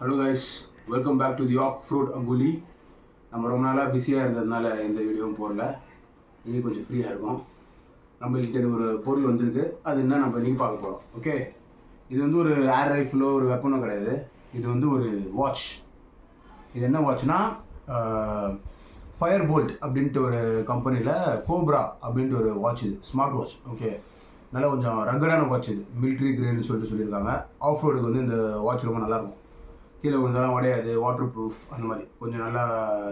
Hello guys, welcome back to the ஆஃப் ஃப்ரூட் அங்குலி. நம்ம ரொம்ப நாளாக பிஸியாக இருந்ததுனால இந்த வீடியோவும் போடல. இனி கொஞ்சம் ஃப்ரீயாக இருக்கும். நம்மள்கிட்ட ஒரு பொருள் வந்திருக்கு. அது என்ன நம்ம இன்றைக்கி பார்க்க போகிறோம். ஓகே, இது வந்து ஒரு ஏர் ரைஃபிளோ ஒரு வெப்பனோ கிடையாது. இது வந்து ஒரு வாட்ச். இது என்ன வாட்ச்னா ஃபயர் போல்ட் அப்படின்ட்டு ஒரு கம்பெனியில் கோப்ரா அப்படின்ட்டு ஒரு வாட்ச். இது ஸ்மார்ட் வாட்ச். ஓகே, நல்லா கொஞ்சம் ரகடான வாட்ச். இது மிலிட்ரி கிரேட்னு சொல்லியிருக்காங்க. ஆஃப் ரோடுக்கு வந்து இந்த வாட்ச் ரொம்ப நல்லாயிருக்கும். கீழே விழுந்தாலும் உடையாது, வாட்டர் ப்ரூஃப், அந்த மாதிரி கொஞ்சம் நல்லா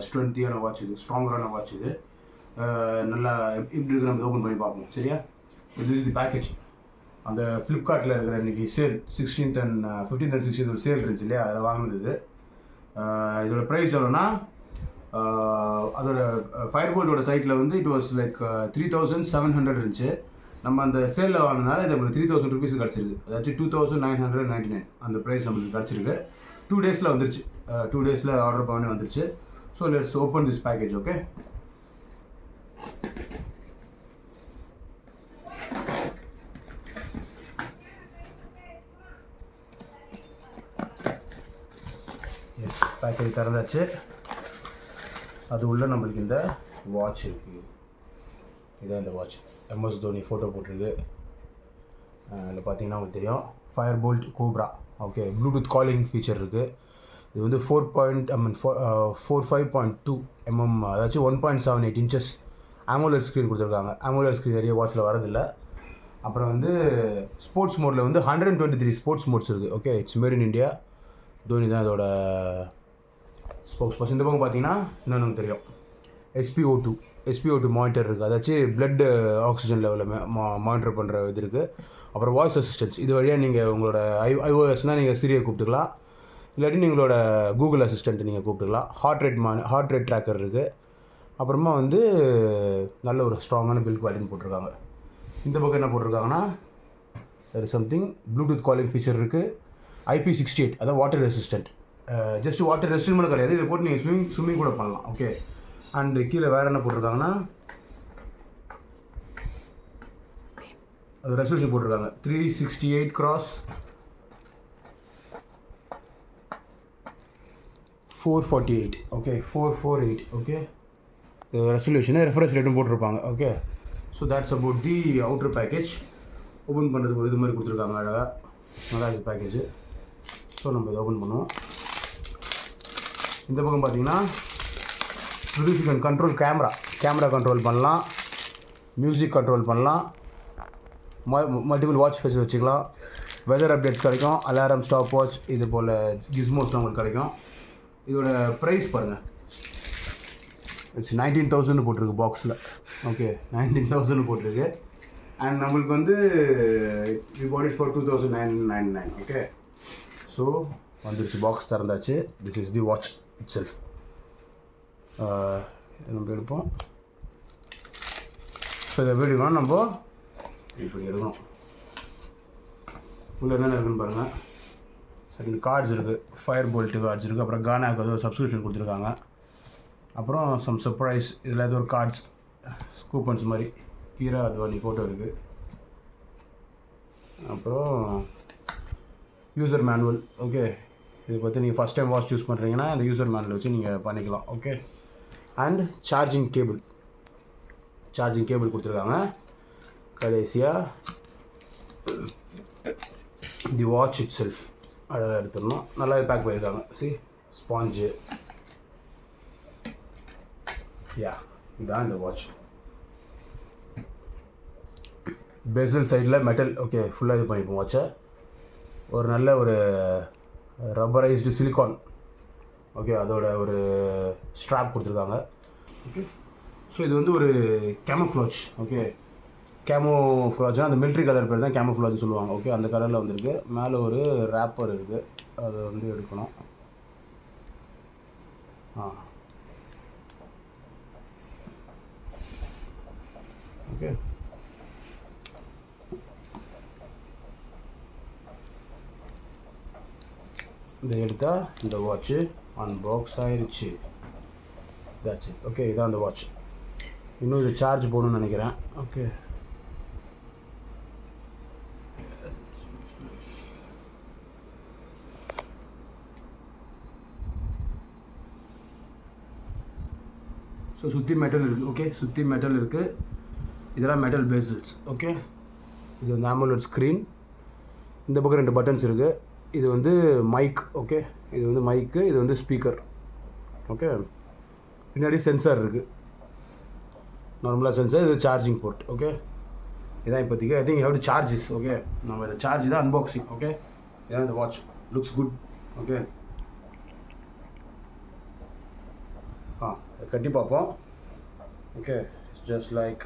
ஸ்ட்ரென்த்தியான வாட்ச். இது ஸ்ட்ராங்கரான வாட்ச். இது நல்லா எப்படி இருக்குது நம்ம ஓப்பன் பண்ணி பார்ப்போம். சரியா? இது பேக்கேஜ். அந்த ஃப்ளிப்கார்ட்டில் இருக்கிற இன்றைக்கி sale 16th and 15th and 16th ஒரு சேல் இருந்துச்சு இல்லையா, அதில் வாங்கினது இது. இதோட ப்ரைஸ் எவ்வளோன்னா, அதோட ஃபயர் போல்ட்டோட சைட்டில் வந்து இட் வாஸ் லைக் 3700 இருந்துச்சு. நம்ம அந்த சேலில் வாங்கினால இது நம்மளுக்கு 3000 rupees கிடச்சிருக்கு. அதாச்சும் 2999 அந்த ப்ரைஸ் நம்மளுக்கு கிடச்சிருக்கு. 2 daysல வந்துருச்சு. 2 daysல ஆர்டர் பண்ணி வந்துருச்சு. So let's open this package. Okay, yes, package திறந்தாச்சு. அது உள்ள நம்மளுக்கு இந்த வாட்ச் இருக்குது. இதான் இந்த வாட்ச். எம்எஸ் தோனி ஃபோட்டோ போட்டிருக்கு. அதில் பார்த்தீங்கன்னா உங்களுக்கு தெரியும், fire bolt cobra. Okay, Bluetooth calling feature இருக்குது. இது வந்து 45.2 mm, அதாச்சும் 1.78 inches AMOLED ஸ்க்ரீன் கொடுத்துருக்காங்க. AMOLED ஸ்க்ரீன் நிறைய வாட்சில் வரதில்லை. அப்புறம் வந்து ஸ்போர்ட்ஸ் மோடில் வந்து 123 ஸ்போர்ட்ஸ் மோட்ஸ் இருக்குது. Okay, it's made in India. Dhoni தான் அதோட ஸ்போக்ஸ் பர்சன். இந்த பக்கம் பார்த்தீங்கன்னா என்னென்னு தெரியும், SpO2 மானிட்டர் இருக்குது. அதாச்சும் பிளட் ஆக்சிஜன் லெவலில் மானிட்டர் பண்ணுற இது இருக்குது. அப்புறம் வாய்ஸ் அசிஸ்டன்ஸ். இது வழியாக நீங்கள் உங்களோட iOSனால் நீங்கள் சிரியை கூப்பிட்டுக்கலாம், இல்லாட்டி நீங்களோட கூகுள் அசிஸ்டண்ட்டை நீங்கள் கூப்பிட்டுக்கலாம். ஹார்ட் ரேட் ட்ராக்கர் இருக்குது. அப்புறமா வந்து நல்ல ஒரு ஸ்ட்ராங்கான பில்ட் குவாலிட்டின்னு போட்டிருக்காங்க. இந்த பக்கம் என்ன போட்டிருக்காங்கன்னா, சம்திங் ப்ளூடூத் காலிங் ஃபீச்சர் இருக்குது. IP68, அதான் water resistant. Just water resistant மட்டும் கிடையாது, இதை போட்டு நீங்கள் ஸ்விம்மிங் கூட பண்ணலாம். ஓகே, அண்டு கீழே வேறு என்ன போட்டிருக்காங்கன்னா, அது ரெசல்யூஷன் போட்டிருக்காங்க 368x448. Okay, 448. Okay, resolution refresh ரேட்டும் போட்டிருப்பாங்க. Okay, so that's about the outer package. Open பண்ணுறதுக்கு ஒரு இது மாதிரி கொடுத்துருக்காங்க. அழகாக நல்லா இருக்குது பேக்கேஜ். ஸோ நம்ம இதை ஓப்பன் பண்ணுவோம். இந்த பக்கம் பார்த்தீங்கன்னா கண்ட்ரோல் கேமரா கண்ட்ரோல் பண்ணலாம், மியூசிக் கண்ட்ரோல் பண்ணலாம், மல்டிபிள் வாட்ச் ஃபேஸஸ் வச்சுக்கலாம், வெதர் அப்டேட்ஸ் கிடைக்கும், அலாரம், ஸ்டாப் வாட்ச், இது போல் கிஸ்மோஸ்லாம் உங்களுக்கு கிடைக்கும். இதோட ப்ரைஸ் பாருங்கள், இட்ஸ் 19,000 போட்டிருக்கு பாக்ஸில். ஓகே, 19,000 போட்டிருக்கு. அண்ட் நம்மளுக்கு வந்து we bought it for 2,999. Okay, so வந்துருச்சு, பாக்ஸ் திறந்தாச்சு. This is the watch itself. நம்ம எடுப்போம். ஸோ இதை எடுக்கணும், நம்ம இப்படி எடுக்கணும். உள்ள என்னென்ன இருக்குன்னு பாருங்கள். சரி, கார்ட்ஸ் இருக்குது, ஃபயர் போல்ட்டு கார்ட்ஸ் இருக்குது. அப்புறம் கானாக்கு வந்து ஒரு சப்ஸ்கிரிப்ஷன் கொடுத்துருக்காங்க. அப்புறம் சம் சர்ப்ரைஸ், இதில் ஏதோ ஒரு கார்ட்ஸ் கூப்பன்ஸ் மாதிரி கீரா அத்வானி ஃபோட்டோ இருக்குது. அப்புறம் யூசர் மேனுவல். ஓகே, இதை பற்றி நீங்கள் ஃபஸ்ட் டைம் வாட்ச் யூஸ் பண்ணுறீங்கன்னா இந்த யூசர் மேனுவல் வச்சு நீங்கள் பண்ணிக்கலாம். ஓகே, அண்ட் சார்ஜிங் கேபிள் கொடுத்துருக்காங்க. கடைசியாக தி வாட்ச் இட் செல்ஃப் அழகாக எடுத்துடணும். நல்லா பேக் பண்ணியிருக்காங்க. ஸ்பாஞ்சு. இதுதான் இந்த வாட்ச். பெசல் சைடில் மெட்டல். ஓகே, ஃபுல்லாக இது பண்ணிப்போம் வாட்சை. ஒரு நல்ல ஒரு ரப்பரைஸ்டு சிலிக்கான். ஓகே, அதோட ஒரு ஸ்ட்ராப் கொடுத்துருக்காங்க. ஓகே, ஸோ இது வந்து ஒரு கேமோஃப்ளாஜ். ஓகே, கேமோஃப்ளாஜ்னா அந்த மிலிட்ரி கலர் பேர் தான் கேமோஃப்ளாஜ் சொல்லுவாங்க. ஓகே, அந்த கலரில் வந்துருக்கு. மேலே ஒரு ரேப்பர் இருக்குது, அதை வந்து எடுக்கணும். ஓகே, இதை எடுத்தால் இந்த வாட்ச்சு அன்பாக்ஸ் ஆயிடுச்சு. That's it. ஓகே, இதான் அந்த வாட்ச். இன்னும் இது சார்ஜ் போகணுன்னு நினைக்கிறேன். ஓகே, ஸோ சுற்றி மெட்டல் இருக்குது. ஓகே, சுற்றி மெட்டல் இருக்குது. இதெல்லாம் மெட்டல் பேசல்ஸ். ஓகே, இது வந்து AMOLED ஸ்க்ரீன். இந்த பக்கம் 2 பட்டன்ஸ் இருக்குது. இது வந்து மைக். ஓகே, இது வந்து மைக்கு, இது வந்து ஸ்பீக்கர். ஓகே, பின்னாடி சென்சார் இருக்குது, நார்மலாக சென்சார். இது சார்ஜிங் போர்ட். ஓகே, இதான் இப்போதைக்கு. I think you have to charge this. Okay, நம்ம இதை சார்ஜ் தான் அன்பாக்சிங். ஓகே, இதான் இந்த வாட்ச். Looks good. ஓகே, கட்டி பார்ப்போம். Okay, it's just like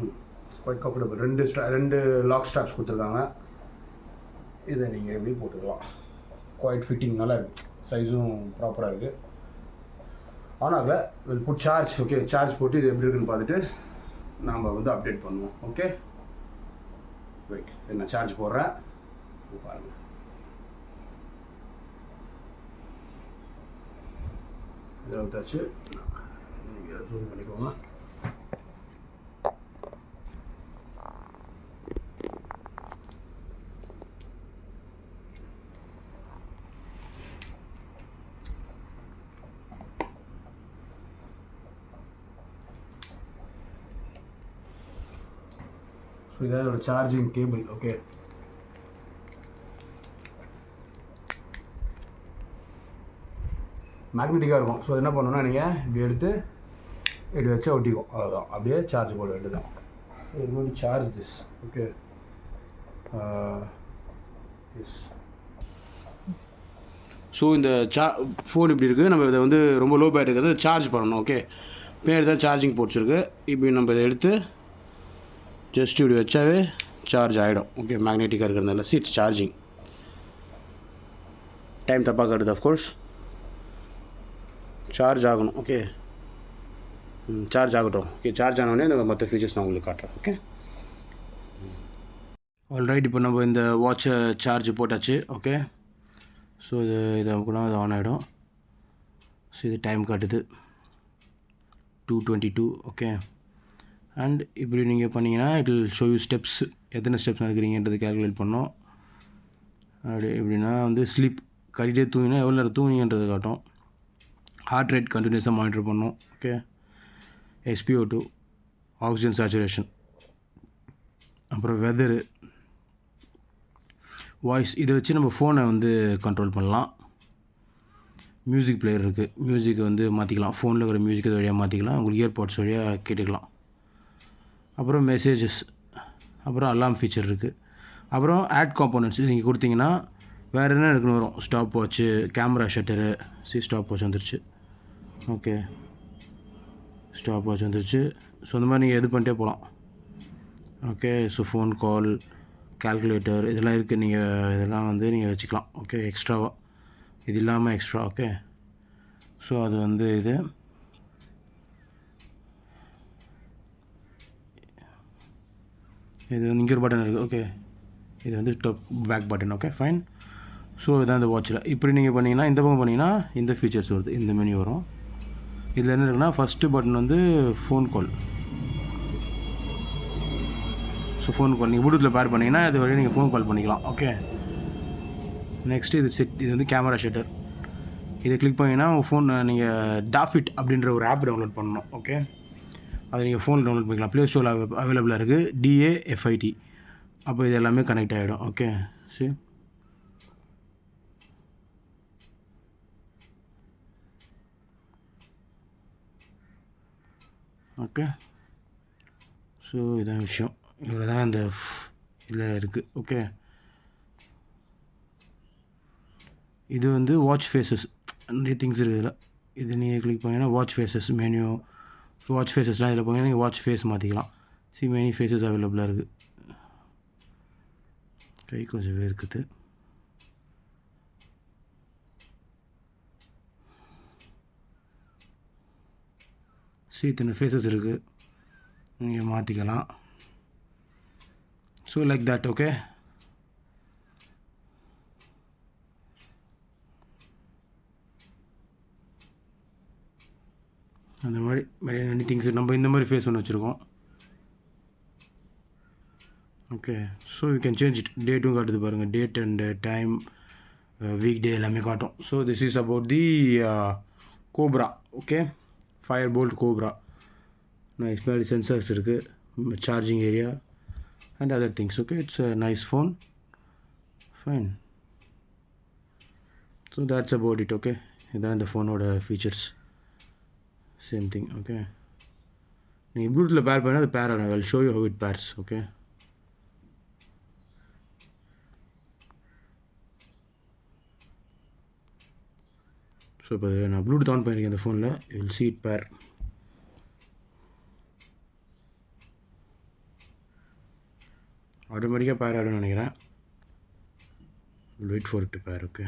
it's quite comfortable. 2 lock straps கொடுத்துருக்காங்க. இதை நீங்கள் எப்படி போட்டுக்கலாம். குவைட் ஃபிட்டிங் நல்லா இருக்குது. சைஸும் ப்ராப்பராக இருக்குது. ஆன் ஆகலை. Will put charge. Okay, charge போட்டு இது எப்படி இருக்குன்னு பார்த்துட்டு நாம் வந்து அப்டேட் பண்ணுவோம். ஓகே, வெயிட், நான் சார்ஜ் போடுறேன். பாருங்கள், இதை வச்சாச்சு. நீங்கள் ஜூம் பண்ணிக்கோங்க. ஸோ இதான் ஒரு சார்ஜிங் கேபிள். ஓகே, மேக்னெட்டிக்காக இருக்கும். ஸோ என்ன பண்ணணும்னா நீங்கள் இப்படி எடுத்து இப்படி வச்சா ஒட்டிக்கும். அதுதான், அப்படியே சார்ஜ் போட வேண்டியது தான். So charge this. Okay, yes. So இந்த ஃபோன் இப்படி இருக்குது. நம்ம இதை வந்து ரொம்ப லோ பேட்டரி இருக்கிறது சார்ஜ் பண்ணணும். ஓகே, பேர் தான் சார்ஜிங் போர்ட்ஸ் இருக்குது. இப்படி நம்ம இதை எடுத்து ஜஸ்ட் இப்படி வச்சாவே சார்ஜ் ஆகிடும். ஓகே, மேக்னெட்டிக்காக இருக்கிறதுனால இட்ஸ் சார்ஜிங். டைம் தப்பாக காட்டுது. அஃப்கோர்ஸ் சார்ஜ் ஆகணும். ஓகே, சார்ஜ் ஆகட்டும். ஓகே, சார்ஜ் ஆனோடனே இந்த மற்ற ஃபீச்சர்ஸ் நான் உங்களுக்கு காட்டுறேன். Okay, alright. இப்போ நம்ம இந்த வாட்சை சார்ஜ் போட்டாச்சு. ஓகே, ஸோ இதை கூட அது ஆன் ஆகிடும். ஸோ இது டைம் காட்டுது 2:22. ஓகே, அண்ட் இப்படி நீங்கள் பண்ணிங்கன்னா it will show you steps, எத்தனை ஸ்டெப்ஸ் நடக்கிறீங்கன்றது கேல்குலேட் பண்ணோம். அப்படி எப்படின்னா வந்து ஸ்லீப், கட்டிகிட்டே தூங்கினா எவ்வளோ நேரம் தூங்கிங்கன்றது காட்டும். ஹார்ட் ரேட் கண்டினியூஸாக மானிட்டர் பண்ணோம். ஓகே, SpO2, ஆக்சிஜன் சேச்சுரேஷன், அப்புறம் வெதரு, வாய்ஸ். இதை வச்சு நம்ம ஃபோனை வந்து கண்ட்ரோல் பண்ணலாம். மியூசிக் பிளேயர் இருக்குது. மியூசிக்கை வந்து மாற்றிக்கலாம். ஃபோனில் இருக்கிற மியூசிக் வழியாக மாற்றிக்கலாம். உங்களுக்கு இயர்பாட்ஸ் வழியாக கேட்டுக்கலாம். அப்புறம் மெசேஜஸ், அப்புறம் அலாம் ஃபீச்சர் இருக்குது. அப்புறம் ஆட் காம்போனன்ட்ஸ் நீங்கள் கொடுத்தீங்கன்னா வேறு என்ன இருக்குன்னு வரும். Stop watch, camera shutter. Stop watch வந்துருச்சு. ஓகே, ஸ்டாப் வாட்ச் வந்துருச்சு. ஸோ இந்த மாதிரி நீங்கள் எது பண்ணிட்டே போகலாம். Okay, so phone call, calculator இதெல்லாம் இருக்குது. நீங்கள் இதெல்லாம் வந்து நீங்கள் வச்சுக்கலாம். ஓகே, எக்ஸ்ட்ராவாக, இது இல்லாமல் எக்ஸ்ட்ரா. ஓகே, ஸோ அது வந்து இது வந்து இங்கே ஒரு பட்டன் இருக்குது. ஓகே, இது வந்து back button. Okay, fine. So இதான் இந்த வாட்சில். இப்படி நீங்கள் பண்ணிங்கன்னா இந்த பக்கம் பண்ணிங்கன்னா இந்த ஃபீச்சர்ஸ் வருது, இந்த மெனு வரும். இதில் என்ன இருக்குன்னா ஃபஸ்ட்டு பட்டன் வந்து phone call. So phone call நீங்கள் ப்ளூடூத்தில் பேர் பண்ணிங்கன்னா அது வழியாக நீங்கள் ஃபோன் கால் பண்ணிக்கலாம். ஓகே, நெக்ஸ்ட்டு இது வந்து கேமரா ஷட்டர். இதை கிளிக் பண்ணிங்கன்னா உங்கள் ஃபோன் நீங்கள் டாஃபிட் அப்படின்ற ஒரு ஆப் டவுன்லோட் பண்ணணும். ஓகே, அதை நீங்கள் ஃபோனில் டவுன்லோட் பண்ணிக்கலாம். ப்ளே ஸ்டோரில் அவைலபிளாக இருக்குது. DAFIT. அப்போ இது எல்லாமே கனெக்ட் ஆகிடும். ஓகே, சரி. ஓகே, ஸோ இதான் விஷயம். இவ்வளோ தான் இந்த இதில் இருக்குது. ஓகே, இது வந்து வாட்ச் ஃபேஸஸ், நிறைய திங்ஸ் இருக்குது இதில். இது நீங்கள் கிளிக் பண்ணிங்கன்னா வாட்ச் ஃபேஸஸ் மெனு, வாட்ச் ஃபேஸஸ்லாம் இதில் போனீங்கன்னா நீங்கள் வாட்ச் ஃபேஸ் மாற்றிக்கலாம். மெனி ஃபேஸஸ் அவைலபிளாக இருக்குது. கை கொஞ்சம் இருக்குது. இத்தனை ஃபேஸஸ் இருக்குது, நீங்கள் மாற்றிக்கலாம். So like that. ஓகே, அந்த மாதிரி நிறைய திங்ஸ் நம்ம இந்த மாதிரி ஃபேஸ் ஒன்று வச்சுருக்கோம். Okay, so you can change it. டேட்டும் காட்டுது பாருங்கள், date and time, weekday எல்லாமே காட்டும். So this is about the Cobra. Okay, Fire bolt Cobra. Nice மேலே சென்சர்ஸ் இருக்குது, charging area and other things. Okay, it's a nice phone. Fine. So that's about it. Okay, இதுதான் இந்த ஃபோனோட features. Same thing. Okay, நீங்கள் ப்ளூடூத்தில் பேர் பண்ணால் அது pair ஆகும். I will show you how it pairs. Okay, so இப்போ நான் ப்ளூடூத் ஆன் பண்ணியிருக்கேன் இந்த ஃபோனில். You will see it pair. ஆட்டோமேட்டிக்காக பேர் ஆகிடும்னு நினைக்கிறேன். Wait for it to pair. Okay.